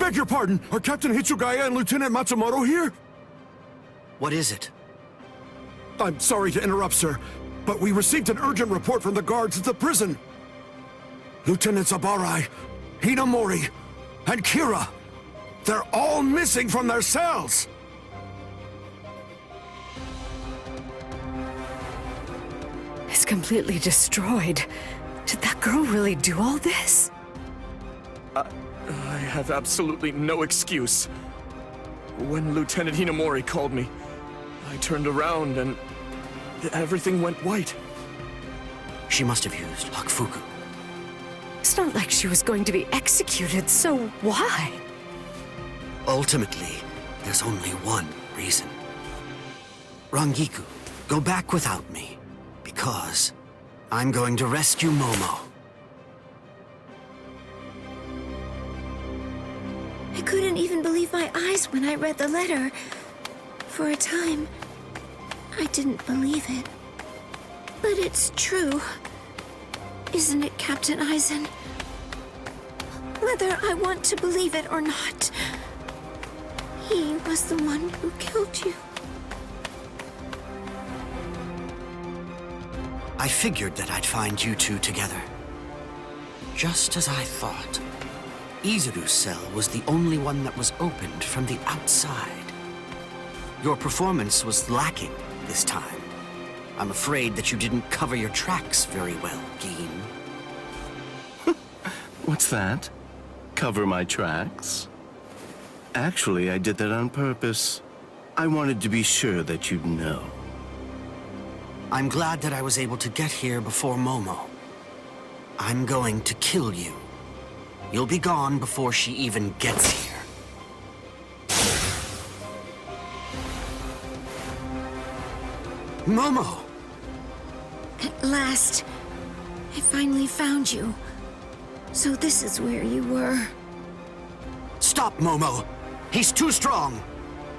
Beg your pardon, are Captain Hitsugaya and Lieutenant Matsumoto here? What is it? I'm sorry to interrupt, sir, but we received an urgent report from the guards at the prison. Lieutenant Sabarai, Hinamori, and Kira, they're all missing from their cells! It's completely destroyed. Did that girl really do all this? I have absolutely no excuse. When Lieutenant Hinamori called me, I turned around and everything went white. She must have used Hakufuku. It's not like she was going to be executed, so why? Ultimately, there's only one reason. Rangiku, go back without me, because I'm going to rescue Momo. I couldn't even believe my eyes when I read the letter. For a time, I didn't believe it. But it's true. Isn't it, Captain Aizen? Whether I want to believe it or not, he was the one who killed you. I figured that I'd find you two together. Just as I thought. Izuru's cell was the only one that was opened from the outside. Your performance was lacking this time. I'm afraid that you didn't cover your tracks very well, Gin. What's that? Cover my tracks? Actually, I did that on purpose. I wanted to be sure that you'd know. I'm glad that I was able to get here before Momo. I'm going to kill you. You'll be gone before she even gets here. Momo! At last, I finally found you. So this is where you were. Stop, Momo! He's too strong!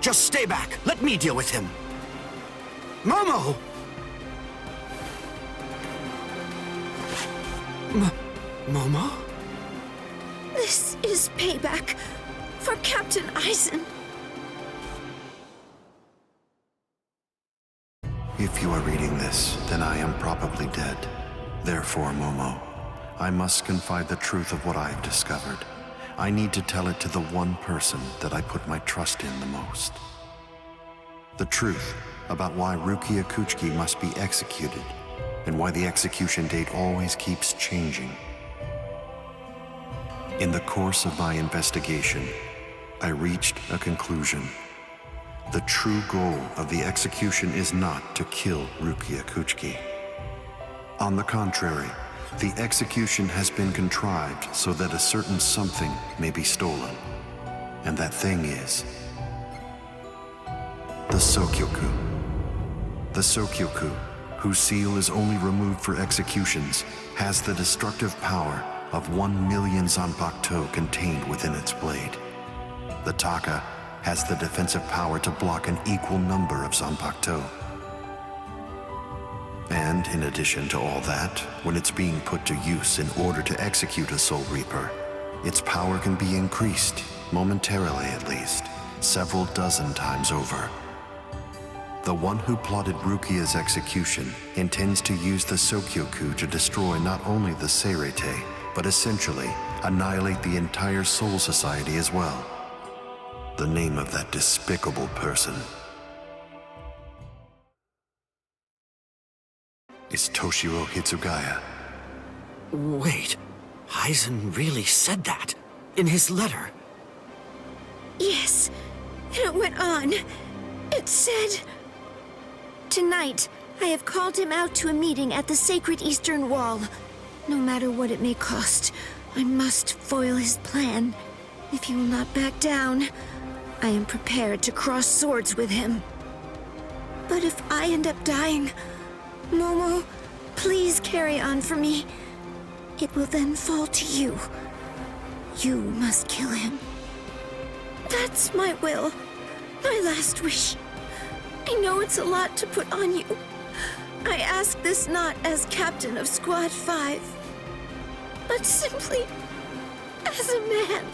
Just stay back. Let me deal with him. Momo! Momo? This is payback for Captain Aizen. If you are reading this, then I am probably dead. Therefore, Momo, I must confide the truth of what I have discovered. I need to tell it to the one person that I put my trust in the most. The truth about why Rukia Kuchiki must be executed, and why the execution date always keeps changing. In the course of my investigation, I reached a conclusion. The true goal of the execution is not to kill Rukia Kuchiki. On the contrary, the execution has been contrived so that a certain something may be stolen. And that thing is the Sokyoku. The Sokyoku, whose seal is only removed for executions, has the destructive power of 1 million Zanpakuto contained within its blade. The Taka has the defensive power to block an equal number of Zanpakuto. And in addition to all that, when it's being put to use in order to execute a Soul Reaper, its power can be increased, momentarily at least, several dozen times over. The one who plotted Rukia's execution intends to use the Sokyoku to destroy not only the Seirete, but essentially annihilate the entire Soul Society as well. The name of that despicable person is Toshiro Hitsugaya. Wait, Aizen really said that in his letter? Yes, and it went on. It said, "Tonight, I have called him out to a meeting at the Sacred Eastern Wall. No matter what it may cost, I must foil his plan. If he will not back down, I am prepared to cross swords with him. But if I end up dying, Momo, please carry on for me. It will then fall to you. You must kill him. That's my will, my last wish. I know it's a lot to put on you. I ask this not as captain of Squad 5, but simply as a man."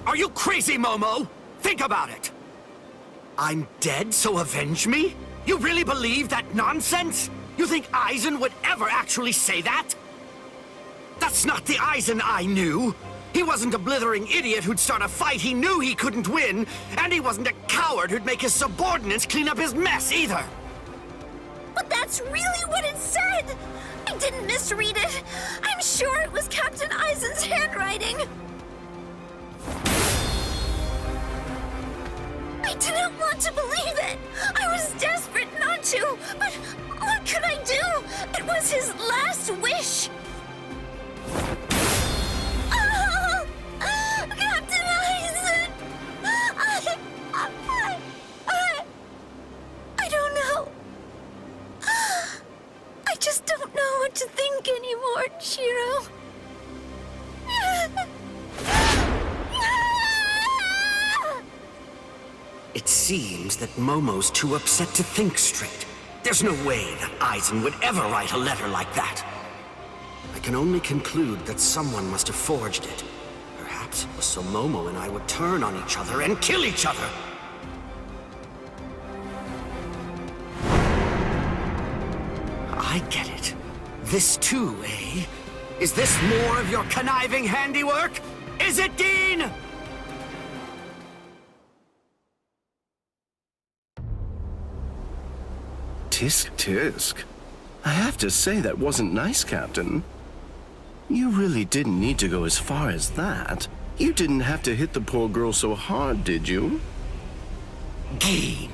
Are you crazy, Momo? Think about it. I'm dead, so avenge me? You really believe that nonsense? You think Aizen would ever actually say that? That's not the Aizen I knew. He wasn't a blithering idiot who'd start a fight he knew he couldn't win, and he wasn't a coward who'd make his subordinates clean up his mess either. But that's really what it said! I didn't misread it. I'm sure it was Captain Aizen's handwriting. I didn't want to believe it. I was desperate not to, but what could I do? It was his last wish. Oh, Captain Aizen! I don't know. I just don't know what to think anymore, Shiro. It seems that Momo's too upset to think straight. There's no way that Aizen would ever write a letter like that. I can only conclude that someone must have forged it. Perhaps it was so Momo and I would turn on each other and kill each other. I get it. This too, eh? Is this more of your conniving handiwork? Is it, Dean? Tisk tisk. I have to say that wasn't nice, Captain. You really didn't need to go as far as that. You didn't have to hit the poor girl so hard, did you? Dean.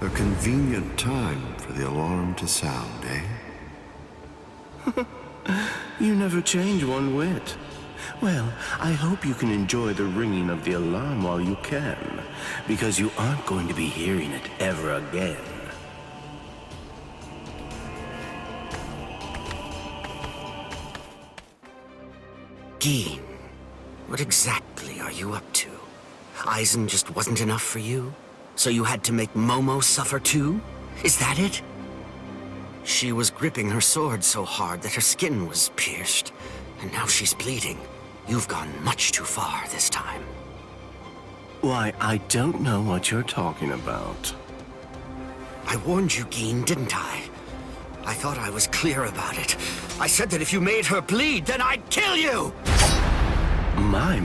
A convenient time for the alarm to sound, eh? You never change one whit. Well, I hope you can enjoy the ringing of the alarm while you can, because you aren't going to be hearing it ever again. Dean, what exactly are you up to? Aizen just wasn't enough for you? So you had to make Momo suffer too? Is that it? She was gripping her sword so hard that her skin was pierced, and now she's bleeding. You've gone much too far this time. Why, I don't know what you're talking about. I warned you, Geen, didn't I? I thought I was clear about it. I said that if you made her bleed, then I'd kill you! My.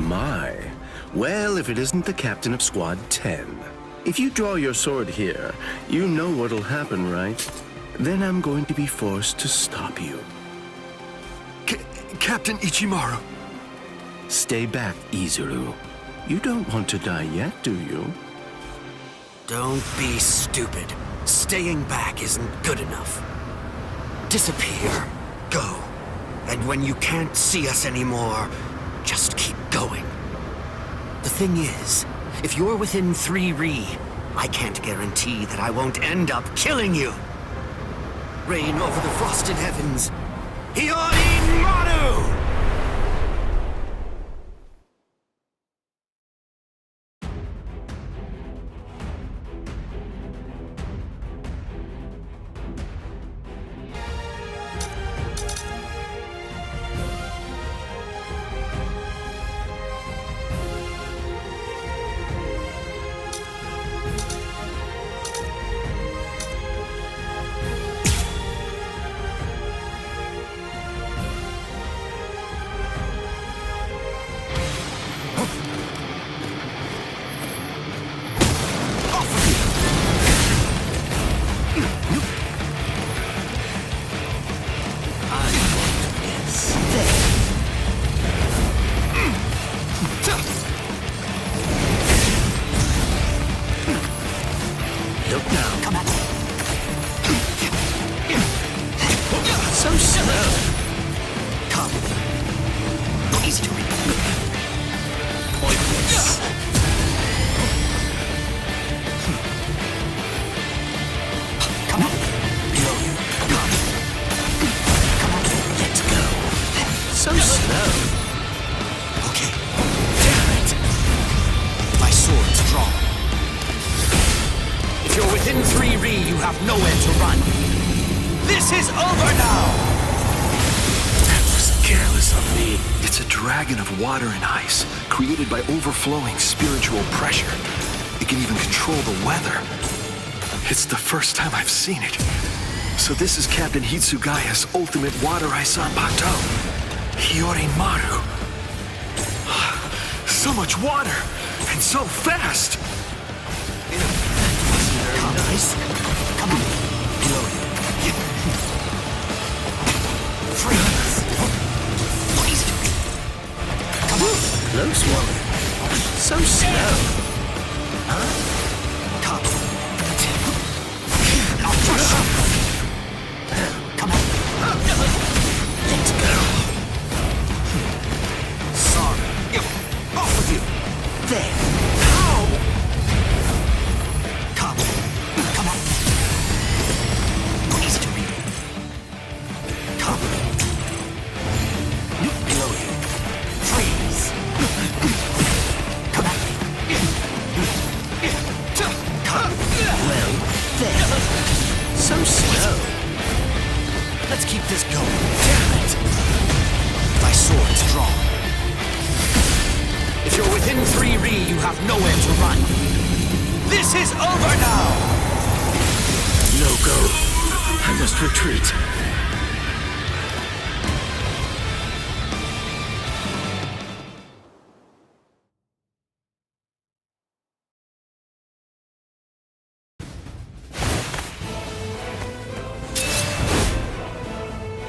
Well, if it isn't the captain of Squad 10. If you draw your sword here, you know what'll happen, right? Then I'm going to be forced to stop you. Captain Ichimaru. Stay back, Izuru. You don't want to die yet, do you? Don't be stupid. Staying back isn't good enough. Disappear. Go. And when you can't see us anymore, just keep going. The thing is, if you're within 3 Ri, I can't guarantee that I won't end up killing you. Reign over the frosted heavens. Hiyori Maru! within 3 Ri, you have nowhere to run. This is over now! That was careless of me. It's a dragon of water and ice, created by overflowing spiritual pressure. It can even control the weather. It's the first time I've seen it. So this is Captain Hitsugaya's ultimate water ice Zanpakuto. Hiyorimaru. So much water, and so fast! Nice. Come on. Freeze. Come on. Close one. So slow. Huh? Come. I'll crush you. Come on. Let's go. Sorry. Off with you. There. How? Come. Come on. Easy to read. Come. Below you. Freeze. Come at me. Come. Well, there. So slow. Let's keep this going. Damn it! Thy sword's drawn. If you're within 3 Ri, you have nowhere to run. This is over now! No go. I must retreat.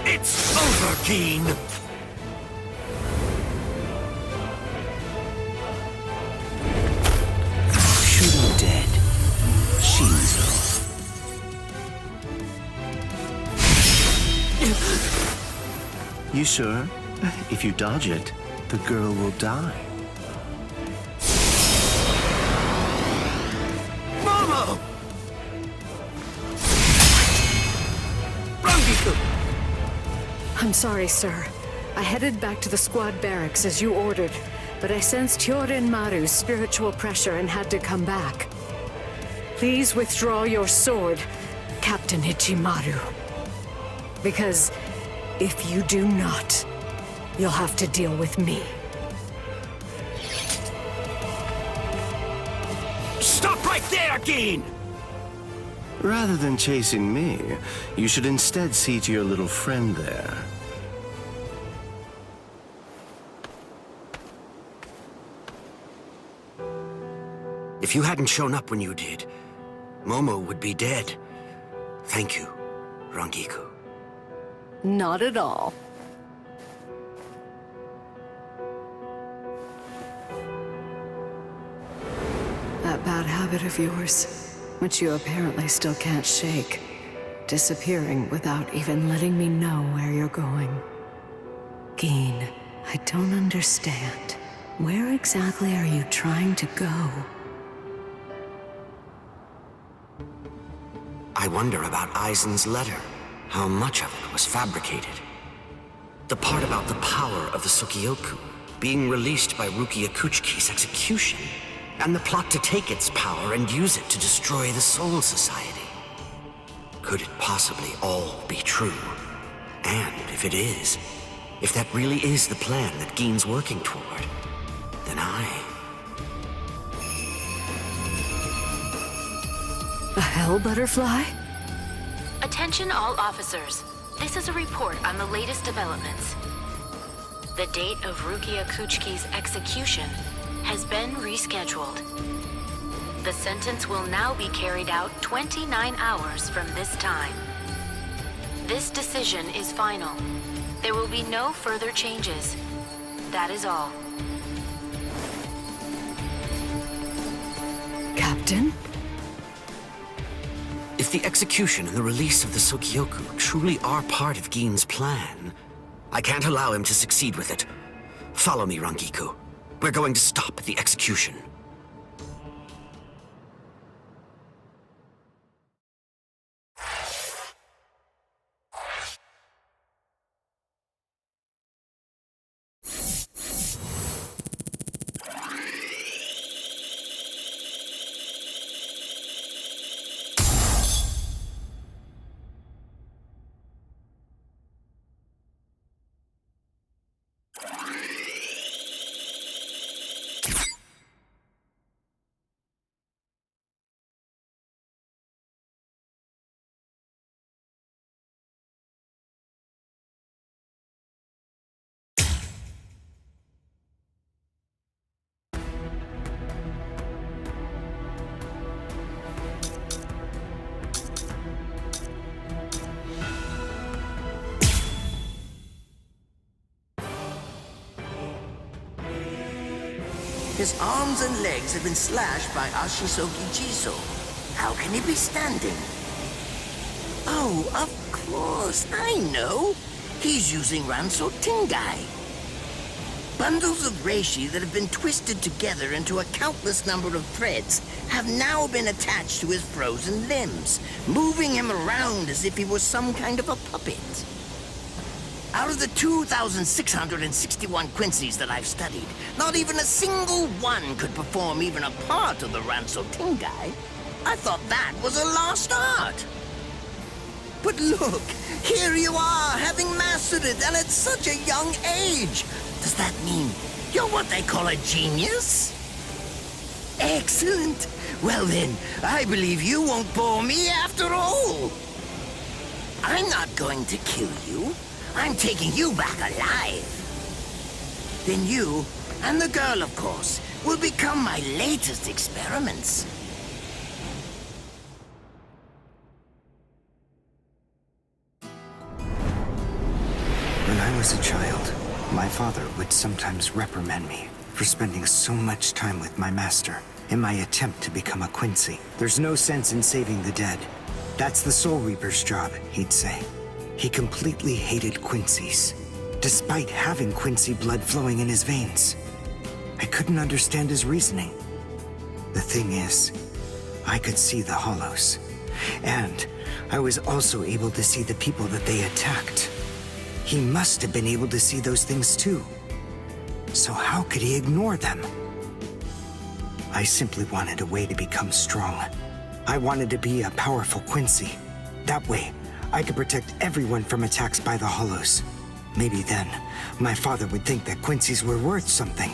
It's over, Keen! Shooting dead. Shinzo. You sure? If you dodge it, the girl will die. Momo! Rangiku! I'm sorry, sir. I headed back to the squad barracks as you ordered, but I sensed Hyorin Maru's spiritual pressure and had to come back. Please withdraw your sword, Captain Ichimaru. Because if you do not, you'll have to deal with me. Stop right there, Keen! Rather than chasing me, you should instead see to your little friend there. If you hadn't shown up when you did, Momo would be dead. Thank you, Rangiku. Not at all. That bad habit of yours, which you apparently still can't shake. Disappearing without even letting me know where you're going. Geen, I don't understand. Where exactly are you trying to go? I wonder about Aizen's letter. How much of it was fabricated? The part about the power of the Sukioku being released by Rukia Kuchiki's execution, and the plot to take its power and use it to destroy the Soul Society. Could it possibly all be true? And if it is, if that really is the plan that Geen's working toward, then A hell butterfly? Attention all officers. This is a report on the latest developments. The date of Rukia Kuchiki's execution has been rescheduled. The sentence will now be carried out 29 hours from this time. This decision is final. There will be no further changes. That is all. Captain? if the execution and the release of the Sukioku truly are part of Geen's plan, I can't allow him to succeed with it. Follow me, Rangiku. We're going to stop the execution. His arms and legs have been slashed by Ashisoki Jiso. How can he be standing? Oh, of course, I know. He's using Ranso Tingai. Bundles of reishi that have been twisted together into a countless number of threads have now been attached to his frozen limbs, moving him around as if he was some kind of a puppet. Out of the 2,661 Quincy's that I've studied, not even a single one could perform even a part of the Ranso Tingai. I thought that was a lost art. But look, here you are, having mastered it, and at such a young age. Does that mean you're what they call a genius? Excellent. Well then, I believe you won't bore me after all. I'm not going to kill you. I'm taking you back alive. Then you, and the girl of course, will become my latest experiments. When I was a child, my father would sometimes reprimand me for spending so much time with my master in my attempt to become a Quincy. There's no sense in saving the dead. That's the Soul Reaper's job, he'd say. He completely hated Quincy's, despite having Quincy blood flowing in his veins. I couldn't understand his reasoning. The thing is, I could see the hollows, and I was also able to see the people that they attacked. He must have been able to see those things too. So how could he ignore them? I simply wanted a way to become strong. I wanted to be a powerful Quincy. That way, I could protect everyone from attacks by the hollows. Maybe then, my father would think that Quincy's were worth something.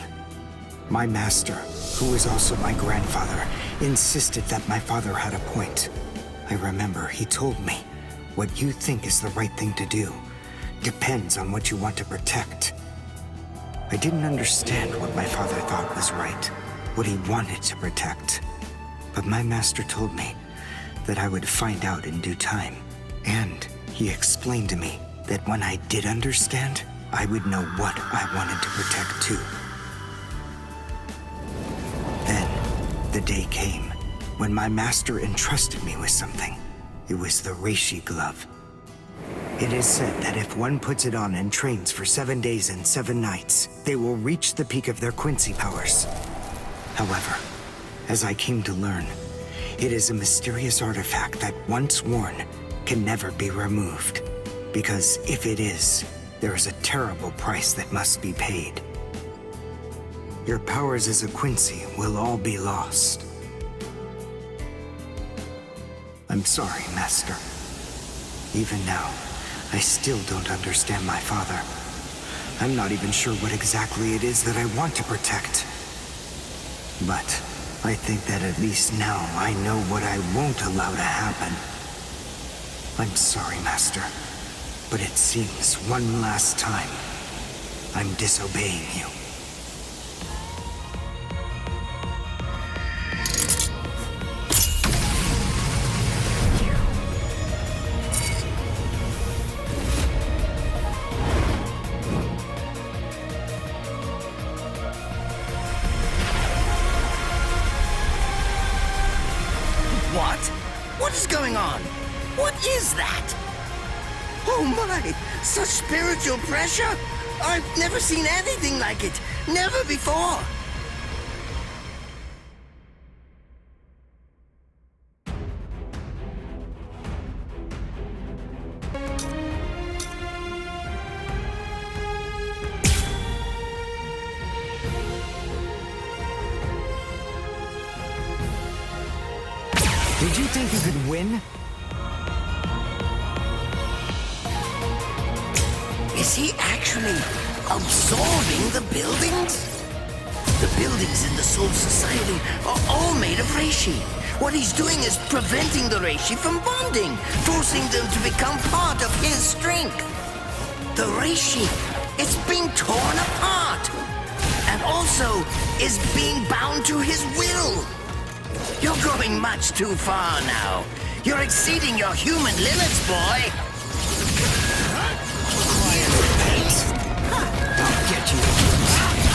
My master, who was also my grandfather, insisted that my father had a point. I remember he told me, what you think is the right thing to do depends on what you want to protect. I didn't understand what my father thought was right, what he wanted to protect. But my master told me that I would find out in due time. And he explained to me that when I did understand, I would know what I wanted to protect too. Then, the day came when my master entrusted me with something. It was the reishi glove. It is said that if one puts it on and trains for 7 days and 7 nights, they will reach the peak of their Quincy powers. However, as I came to learn, it is a mysterious artifact that once worn can never be removed. Because if it is, there is a terrible price that must be paid. Your powers as a Quincy will all be lost. I'm sorry, Master. Even now, I still don't understand my father. I'm not even sure what exactly it is that I want to protect. But I think that at least now I know what I won't allow to happen. I'm sorry, Master, but it seems one last time I'm disobeying you. What? What is going on? What is that? Oh my! Such spiritual pressure? I've never seen anything like it. Never before. Did you think you could win? Is he actually absorbing the buildings? The buildings in the Soul Society are all made of reishi. What he's doing is preventing the reishi from bonding, forcing them to become part of his strength. The reishi, it's being torn apart, and also is being bound to his will. You're going much too far now. You're exceeding your human limits, boy. I'll get you.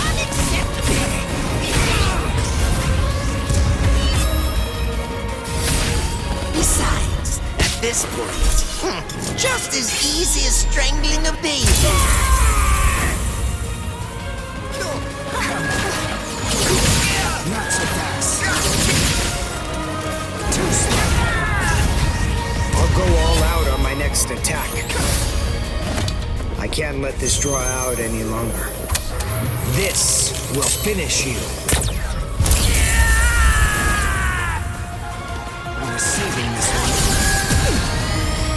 Unacceptable. this point. Just as easy as strangling a baby. Not so fast. Too slow. I'll go all out on my next attack. I can't let this draw out any longer. This will finish you. I'm receiving this one.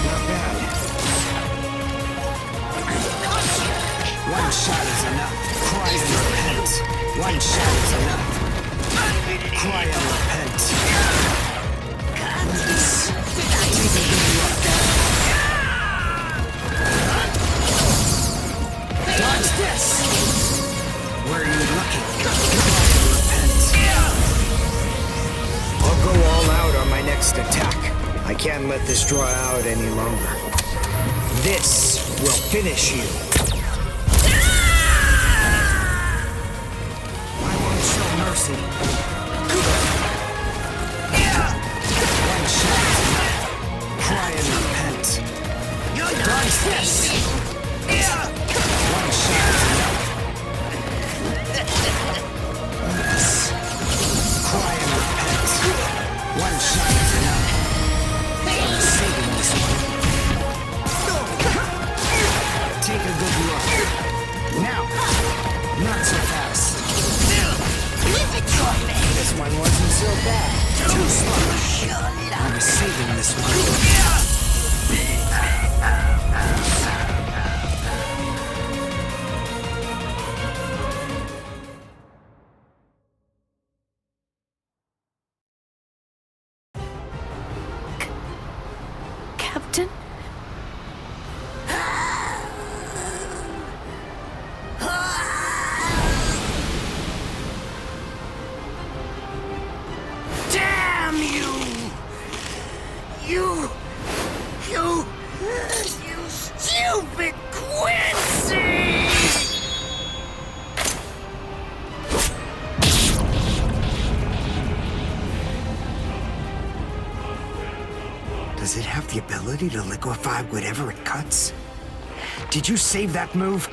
Not bad. One shot is enough. Cry and repent. One shot is enough. Cry and repent. Dodge this! Where are you looking? Repent. I'll go all out on my next attack. I can't let this draw out any longer. This will finish you. I won't show mercy. One shot. Cry and repent. Dodge this! One shot is enough. Yes. Cry and repent. One shot is enough. I'm saving this one. Take a good look. Now. Not so fast. This one wasn't so bad. Too slow. I'm saving this one. Captain? Damn you! You stupid Quincy! Does it have the ability to liquefy whatever it cuts? Did you save that move?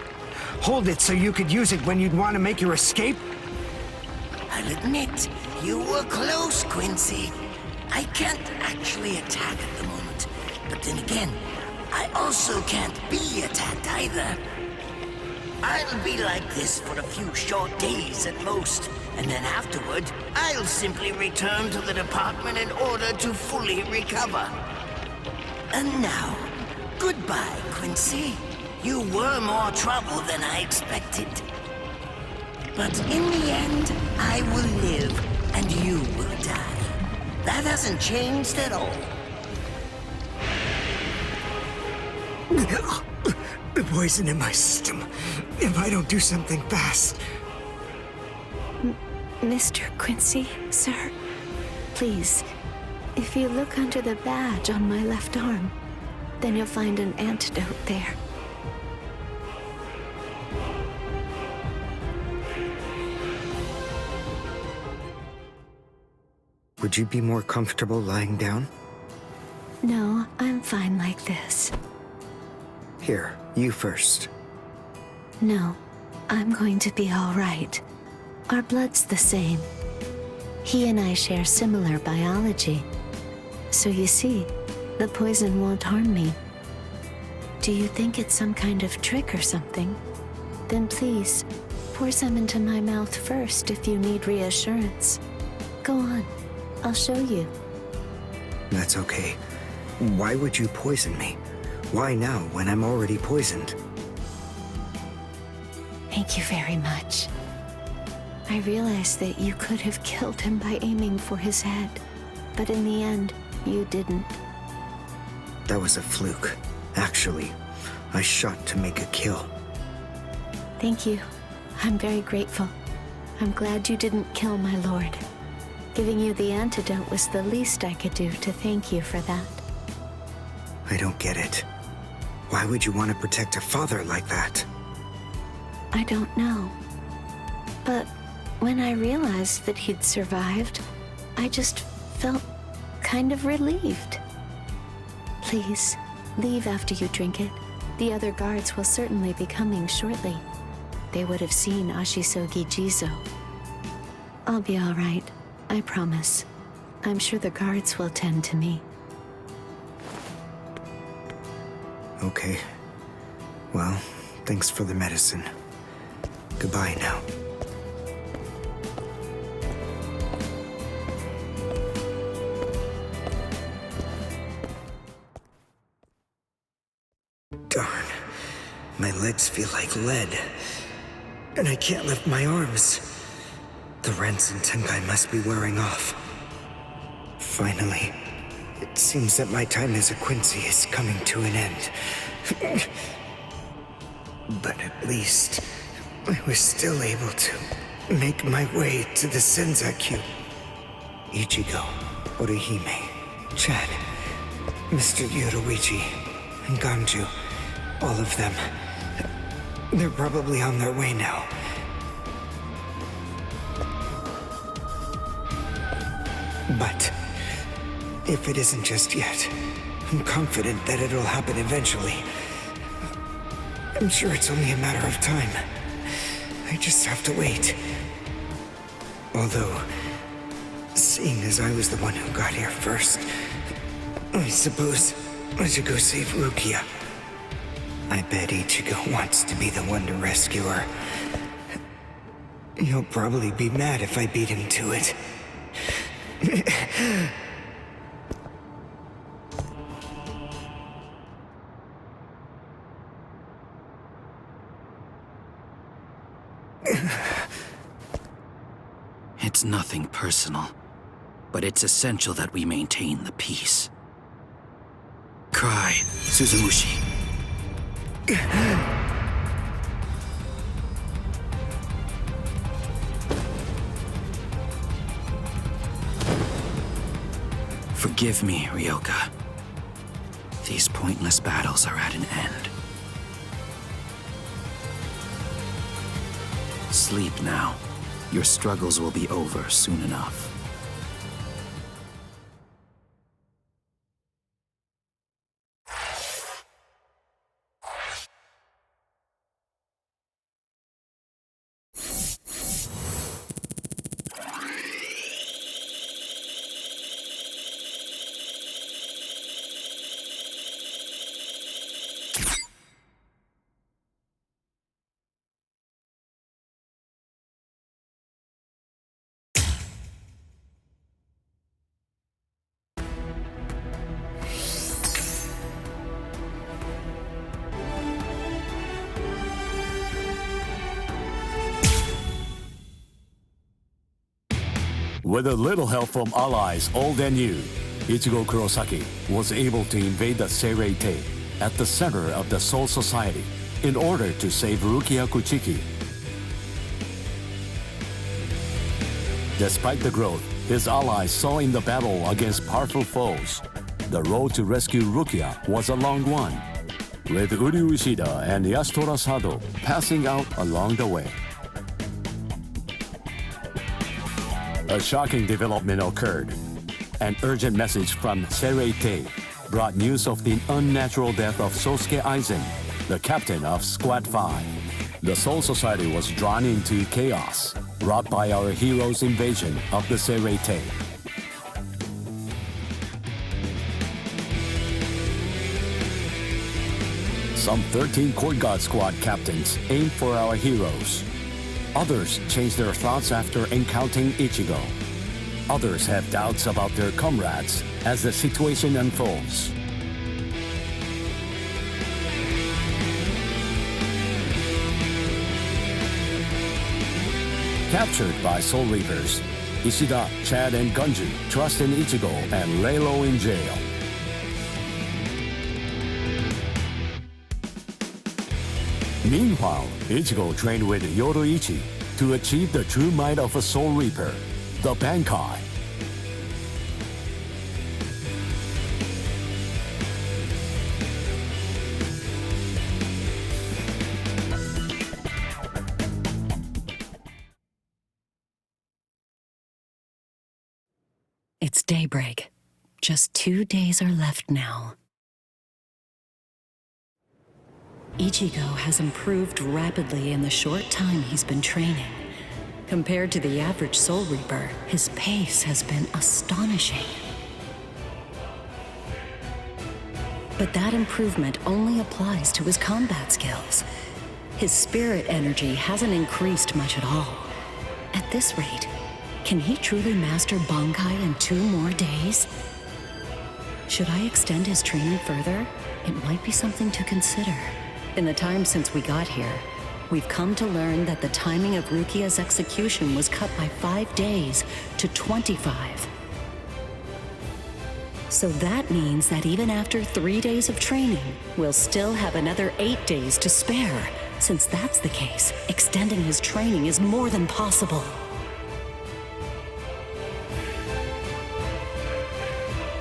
Hold it so you could use it when you'd want to make your escape? I'll admit, you were close, Quincy. I can't actually attack at the moment, but then again, I also can't be attacked either. I'll be like this for a few short days at most, and then afterward, I'll simply return to the department in order to fully recover. And now, goodbye, Quincy. You were more trouble than I expected. But in the end, I will live, and you will die. That hasn't changed at all. The poison in my system. If I don't do something fast. Mr. Quincy, sir, please, if you look under the badge on my left arm, then you'll find an antidote there. Would you be more comfortable lying down? No, I'm fine like this. Here, you first. No, I'm going to be all right. Our blood's the same. He and I share similar biology. So you see, the poison won't harm me. Do you think it's some kind of trick or something? Then please, pour some into my mouth first if you need reassurance. Go on, I'll show you. That's okay. Why would you poison me? Why now when I'm already poisoned? Thank you very much. I realize that you could have killed him by aiming for his head, but in the end, you didn't. That was a fluke. Actually, I shot to make a kill. Thank you. I'm very grateful. I'm glad you didn't kill my lord. Giving you the antidote was the least I could do to thank you for that. I don't get it. Why would you want to protect a father like that? I don't know. But when I realized that he'd survived, I just felt kind of relieved. Please, leave after you drink it. The other guards will certainly be coming shortly. They would have seen Ashisogi Jizo. I'll be all right, I promise. I'm sure the guards will tend to me. Okay. Well, thanks for the medicine. Goodbye now. Darn. My legs feel like lead. And I can't lift my arms. The Rensen Tenkai must be wearing off. Finally, it seems that my time as a Quincy is coming to an end. But at least, I was still able to make my way to the Senzakyu. Ichigo, Orihime, Chad, Mr. Yoruichi, and Ganju, all of them. They're probably on their way now. But if it isn't just yet, I'm confident that it'll happen eventually. I'm sure it's only a matter of time. I just have to wait. Although, seeing as I was the one who got here first, I suppose I should go save Rukia. I bet Ichigo wants to be the one to rescue her. He'll probably be mad if I beat him to it. It's nothing personal, but it's essential that we maintain the peace. Cry, Suzumushi. Forgive me, Ryoka. These pointless battles are at an end. Sleep now. Your struggles will be over soon enough. With a little help from allies old and new, Ichigo Kurosaki was able to invade the Seirei-tei at the center of the Soul Society in order to save Rukia Kuchiki. Despite the growth his allies saw in the battle against powerful foes, the road to rescue Rukia was a long one, with Uryu Ishida and Yashitora Sado passing out along the way. A shocking development occurred. An urgent message from Seirei-tei brought news of the unnatural death of Sosuke Aizen, the captain of Squad 5. The Soul Society was drawn into chaos, wrought by our hero's invasion of the Seirei-tei. Some 13 Court Guard Squad captains aimed for our heroes. Others changed their thoughts after encountering Ichigo. Others have doubts about their comrades as the situation unfolds. Captured by Soul Reapers, Ishida, Chad, and Ganju trust in Ichigo and lay low in jail. Meanwhile, Ichigo trained with Yoruichi to achieve the true might of a Soul Reaper, the Bankai. It's daybreak. Just 2 days are left now. Ichigo has improved rapidly in the short time he's been training. Compared to the average Soul Reaper, his pace has been astonishing. But that improvement only applies to his combat skills. His spirit energy hasn't increased much at all. At this rate, can he truly master Bankai in 2 more days? Should I extend his training further? It might be something to consider. In the time since we got here, we've come to learn that the timing of Rukia's execution was cut by 5 days to 25. So that means that even after 3 days of training, we'll still have another 8 days to spare. Since that's the case, extending his training is more than possible.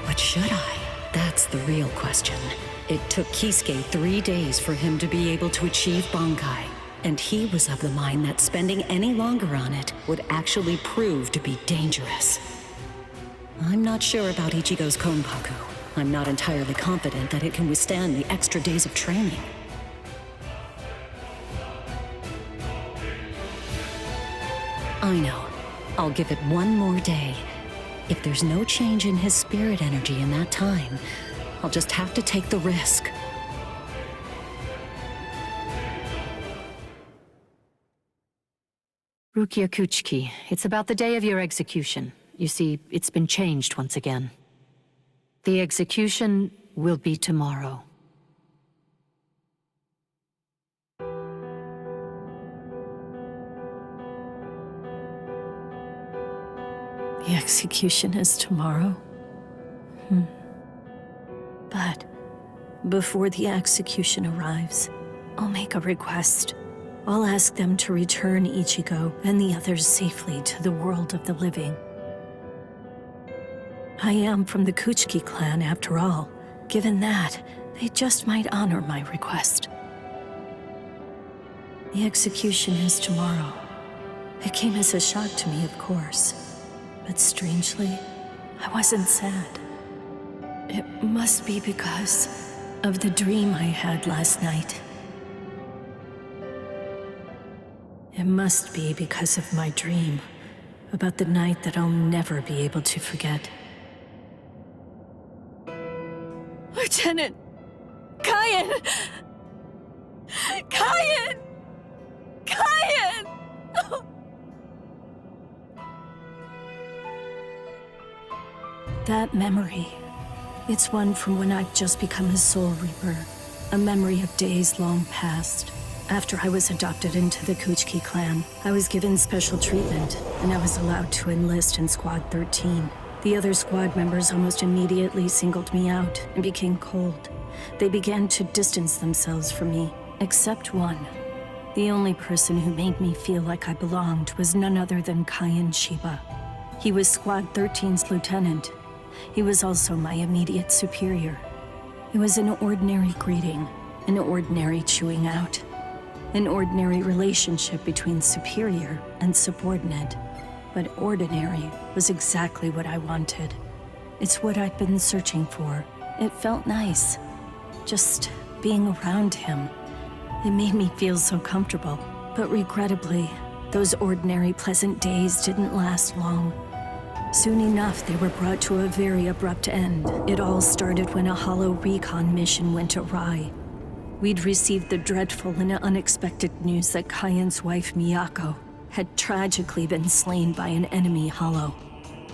But should I? That's the real question. It took Kisuke 3 days for him to be able to achieve Bankai, and he was of the mind that spending any longer on it would actually prove to be dangerous. I'm not sure about Ichigo's Konpaku. I'm not entirely confident that it can withstand the extra days of training. I know. I'll give it 1 more day. If there's no change in his spirit energy in that time, I'll just have to take the risk. Rukia Kuchiki, it's about the day of your execution. You see, it's been changed once again. The execution will be tomorrow. The execution is tomorrow? But before the execution arrives, I'll make a request. I'll ask them to return Ichigo and the others safely to the world of the living. I am from the Kuchiki clan, after all. Given that, they just might honor my request. The execution is tomorrow. It came as a shock to me, of course. But strangely, I wasn't sad. It must be because of the dream I had last night. It must be because of my dream about the night that I'll never be able to forget. Lieutenant! Kaien! Kaien! Kaien! That memory, it's one from when I'd just become a Soul Reaper. A memory of days long past. After I was adopted into the Kuchiki clan, I was given special treatment, and I was allowed to enlist in Squad 13. The other squad members almost immediately singled me out and became cold. They began to distance themselves from me, except one. The only person who made me feel like I belonged was none other than Kaien Shiba. He was Squad 13's lieutenant. He was also my immediate superior. It was an ordinary greeting, an ordinary chewing out, an ordinary relationship between superior and subordinate. But ordinary was exactly what I wanted. It's what I'd been searching for. It felt nice. Just being around him. It made me feel so comfortable. But regrettably, those ordinary pleasant days didn't last long. Soon enough, they were brought to a very abrupt end. It all started when a hollow recon mission went awry. We'd received the dreadful and unexpected news that Kaien's wife, Miyako, had tragically been slain by an enemy hollow.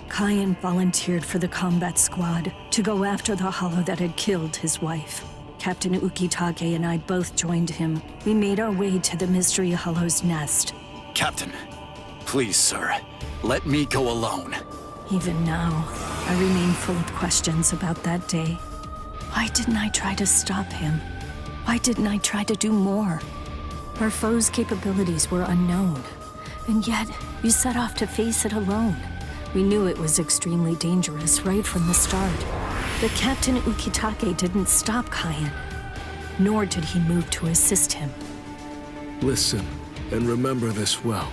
Kaien volunteered for the combat squad to go after the hollow that had killed his wife. Captain Ukitake and I both joined him. We made our way to the mystery hollow's nest. Captain, please, sir, let me go alone. Even now, I remain full of questions about that day. Why didn't I try to stop him? Why didn't I try to do more? Our foe's capabilities were unknown, and yet you set off to face it alone. We knew it was extremely dangerous right from the start. But Captain Ukitake didn't stop Kaien, nor did he move to assist him. Listen, and remember this well.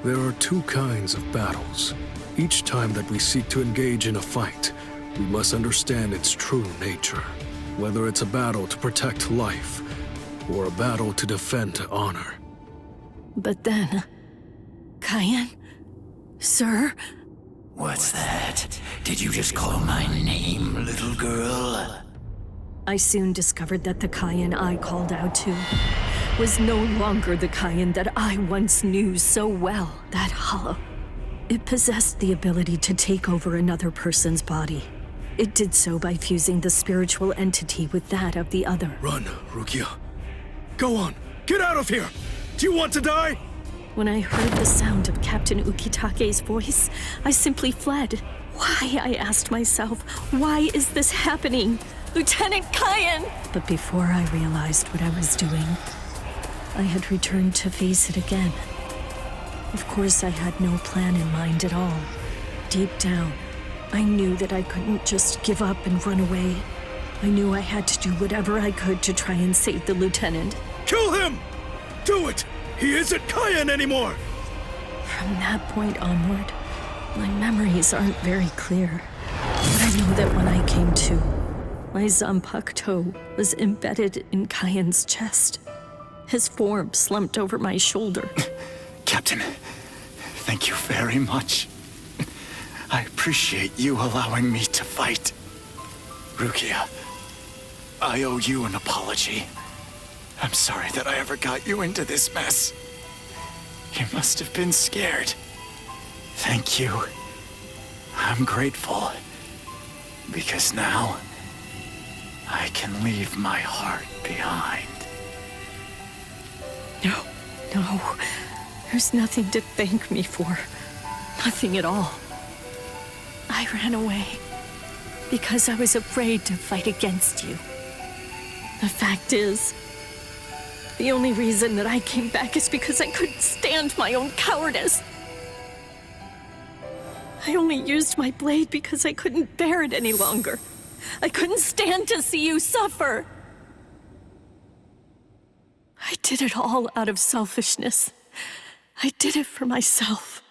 There are 2 kinds of battles. Each time that we seek to engage in a fight, we must understand its true nature. Whether it's a battle to protect life, or a battle to defend honor. But then... Cayenne? Sir? What's that? Did you just call my name, little girl? I soon discovered that the Cayenne I called out to was no longer the Cayenne that I once knew so well, that hollow. It possessed the ability to take over another person's body. It did so by fusing the spiritual entity with that of the other. Run, Rukia. Go on, get out of here! Do you want to die? When I heard the sound of Captain Ukitake's voice, I simply fled. Why, I asked myself, why is this happening? Lieutenant Cayenne! But before I realized what I was doing, I had returned to face it again. Of course, I had no plan in mind at all. Deep down, I knew that I couldn't just give up and run away. I knew I had to do whatever I could to try and save the lieutenant. Kill him! Do it! He isn't Cayenne anymore! From that point onward, my memories aren't very clear. But I know that when I came to, my Zanpakuto toe was embedded in Cayenne's chest. His form slumped over my shoulder. Captain, thank you very much. I appreciate you allowing me to fight. Rukia, I owe you an apology. I'm sorry that I ever got you into this mess. You must have been scared. Thank you. I'm grateful. Because now, I can leave my heart behind. No. There's nothing to thank me for. Nothing at all. I ran away because I was afraid to fight against you. The fact is, the only reason that I came back is because I couldn't stand my own cowardice. I only used my blade because I couldn't bear it any longer. I couldn't stand to see you suffer. I did it all out of selfishness. I did it for myself.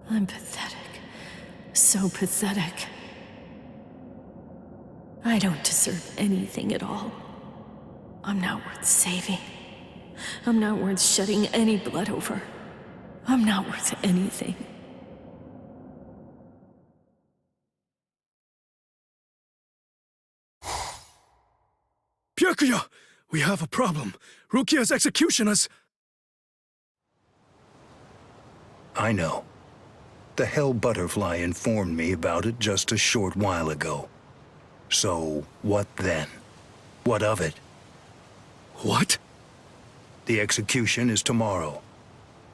I'm pathetic. So pathetic. I don't deserve anything at all. I'm not worth saving. I'm not worth shedding any blood over. I'm not worth anything. Byakuya! We have a problem. Rukia's execution has... I know. The Hell Butterfly informed me about it just a short while ago. So, what then? What of it? What? The execution is tomorrow.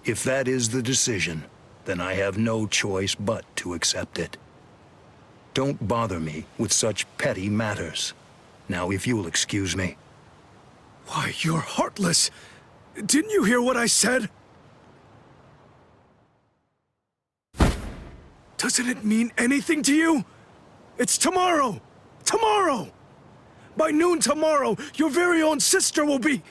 If that is the decision, then I have no choice but to accept it. Don't bother me with such petty matters. Now, if you'll excuse me. Why, you're heartless! Didn't you hear what I said? Doesn't it mean anything to you? It's tomorrow! Tomorrow! By noon tomorrow, your very own sister will be...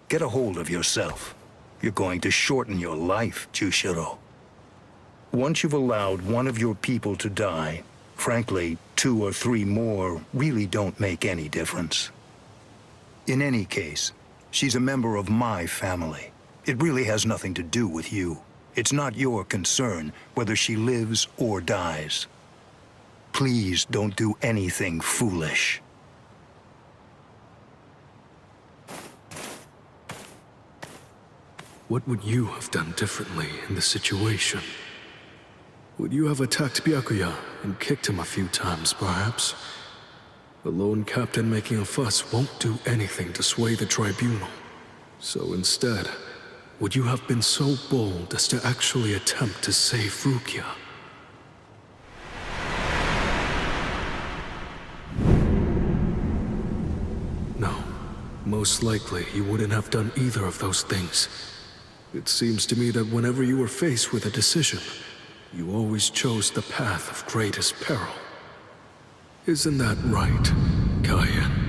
Get a hold of yourself. You're going to shorten your life, Jushiro. Once you've allowed one of your people to die, frankly, 2 or 3 more really don't make any difference. In any case, she's a member of my family. It really has nothing to do with you. It's not your concern whether she lives or dies. Please don't do anything foolish. What would you have done differently in this situation? Would you have attacked Byakuya and kicked him a few times, perhaps? The lone captain making a fuss won't do anything to sway the tribunal. So instead, would you have been so bold as to actually attempt to save Rukia? No, most likely you wouldn't have done either of those things. It seems to me that whenever you were faced with a decision, you always chose the path of greatest peril. Isn't that right, Cayenne?